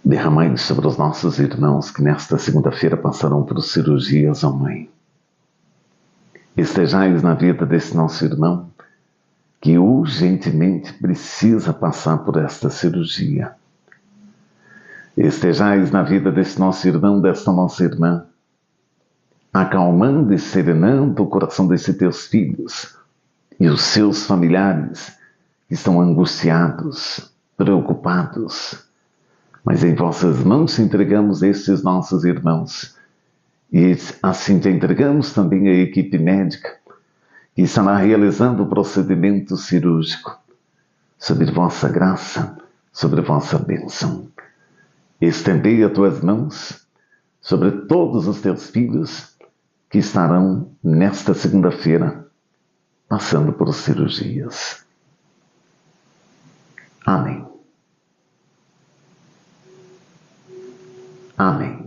Derramai sobre os nossos irmãos que nesta segunda-feira passarão por cirurgias, ó Mãe. Estejais na vida desse nosso irmão que urgentemente precisa passar por esta cirurgia. Estejais na vida desse nosso irmão, desta nossa irmã, acalmando e serenando o coração desses teus filhos e os seus familiares que estão angustiados, preocupados. Mas em vossas mãos entregamos estes nossos irmãos e assim te entregamos também a equipe médica que estará realizando o procedimento cirúrgico. Sobre vossa graça, sobre vossa bênção. Estendei as tuas mãos sobre todos os teus filhos que estarão nesta segunda-feira passando por cirurgias. Amém. Amém.